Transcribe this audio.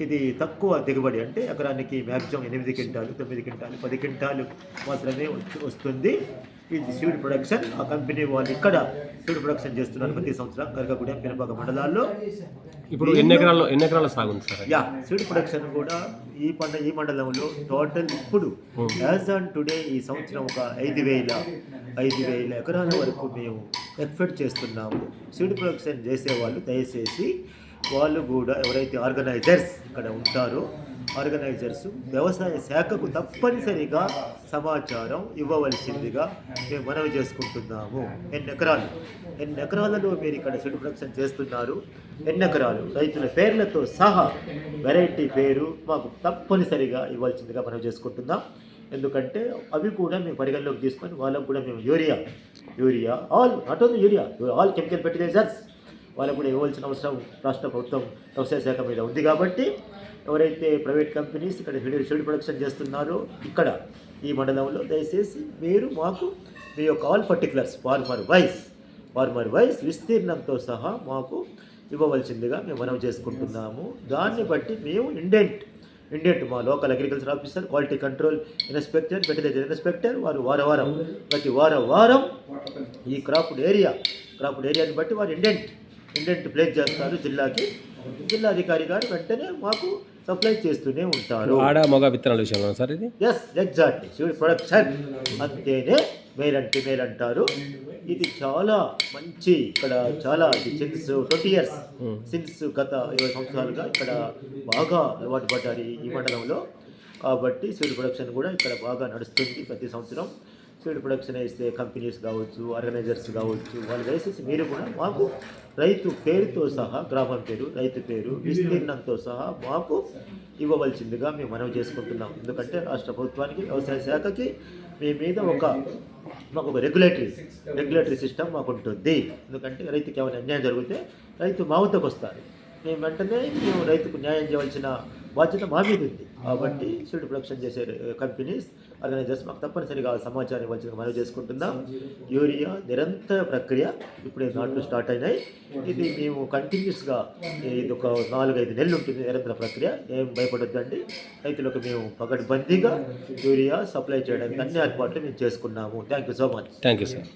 ఇది తక్కువ దిగుబడి, అంటే ఎకరానికి మ్యాక్సిమం 8 క్వింటాలు, 9 క్వింటాలు, 10 క్వింటాలు మాత్రమే వస్తుంది. ఇది సీడ్ ప్రొడక్షన్. ఆ కంపెనీ వాళ్ళు ఇక్కడ సీడ్ ప్రొడక్షన్ చేస్తున్నారు ప్రతి సంవత్సరం గరకగూడెం, పినపాక మండలాల్లో. ఇప్పుడు ఎన్ని ఎకరాల సాగు ఉంది సార్? సీడ్ ప్రొడక్షన్ కూడా ఈ మండలంలో టోటల్ ఇప్పుడు యాజ్ ఆన్ టుడే ఈ సంవత్సరం ఒక 5,000 ఎకరాల వరకు మేము ఎక్స్పెక్ట్ చేస్తున్నాము. సీడ్ ప్రొడక్షన్ చేసేవాళ్ళు దయచేసి వాళ్ళు కూడా ఎవరైతే ఆర్గనైజర్స్ ఇక్కడ ఉంటారో ఆర్గనైజర్స్ వ్యవసాయ శాఖకు తప్పనిసరిగా సమాచారం ఇవ్వవలసిందిగా మేము మనవి చేసుకుంటున్నాము. ఎన్ని ఎకరాలలో మీరు ఇక్కడ సీడ్ ప్రొడక్షన్ చేస్తున్నారు, ఎన్ని ఎకరాలు, రైతుల పేర్లతో సహా వెరైటీ పేరు మాకు తప్పనిసరిగా ఇవ్వాల్సిందిగా మనవి చేసుకుంటున్నాం. ఎందుకంటే అవి కూడా మేము పరిగణలోకి తీసుకొని వాళ్ళకు కూడా మేము urea all not only urea, all chemical fertilizers వాళ్ళకు కూడా ఇవ్వాల్సిన అవసరం రాష్ట్ర ప్రభుత్వం వ్యవసాయ శాఖ మీద ఉంది. కాబట్టి ఎవరైతే ప్రైవేట్ కంపెనీస్ ఇక్కడ సీడ్ ప్రొడక్షన్ చేస్తున్నారో ఇక్కడ ఈ మండలంలో దయచేసి మీరు మాకు మీ యొక్క ఆల్ పర్టికులర్స్ ఫార్మర్ వైజ్ విస్తీర్ణంతో సహా మాకు ఇవ్వవలసిందిగా మేము మనవి చేసుకుంటున్నాము. దాన్ని బట్టి మేము ఇండెంట్ మా local agriculture officer, quality control inspector, fertilizer inspector వారు ప్రతి వారం ఈ క్రాప్డ్ ఏరియాని బట్టి వారు ఇండెంట్ ప్లేస్ చేస్తారు జిల్లా అధికారి గారు వెంటనే మాకు సప్లై చేస్తూనే ఉంటారు. ఆడ మగ విత్తనాల విషయంలో సార్ ఇది? ఎగ్జాక్ట్లీ. సీడ్ ప్రొడక్షన్ అంటేనే మేల్ అండ్ ఫిమేల్ అంటారు. ఇది చాలా మంచి, ఇక్కడ చాలా సిన్స్ 20 years సిన్స్ గత 20 సంవత్సరాలుగా ఇక్కడ బాగా అలవాటు పడ్డారు ఈ మండలంలో. కాబట్టి సీడ్ ప్రొడక్షన్ కూడా ఇక్కడ బాగా నడుస్తుంది ప్రతి సంవత్సరం. సీడ్ ప్రొడక్షన్ వేస్తే కంపెనీస్ కావచ్చు, ఆర్గనైజర్స్ కావచ్చు, వాళ్ళు దయచేసి మీరు కూడా మాకు రైతు పేరుతో సహా, గ్రామం పేరు, రైతు పేరు, విస్తీర్ణంతో సహా మాకు ఇవ్వవలసిందిగా మేము మనవి చేసుకుంటున్నాం. ఎందుకంటే రాష్ట్ర ప్రభుత్వానికి, వ్యవసాయ శాఖకి మీ మీద మాకు ఒక రెగ్యులేటరీ సిస్టమ్ మాకు ఉంటుంది. ఎందుకంటే రైతుకి ఏమైనా అన్యాయం జరిగితే రైతు మా వద్దకు వస్తారు, మేము వెంటనే రైతుకు న్యాయం చేయవలసిన బాధ్యత మా మీద ఉంది. కాబట్టి సీడ్ ప్రొడక్షన్ చేసే కంపెనీస్, ఆర్గనైజర్స్ మాకు తప్పనిసరిగా సమాచారం ఇవ్వాల్సిందిగా మనవి చేసుకుంటున్నాం. యూరియా నిరంతర ప్రక్రియ ఇప్పుడే నాట్లు స్టార్ట్ అయినాయి. ఇది మేము కంటిన్యూస్గా ఇది ఒక 4-5 నెలలు ఉంటుంది నిరంతర ప్రక్రియ. ఏం భయపడొద్దండి. రైతులకు మేము పకడ్బందీగా యూరియా సప్లై చేయడానికి అన్ని ఏర్పాట్లు మేము చేసుకున్నాము. Thank you so much. Thank you sir.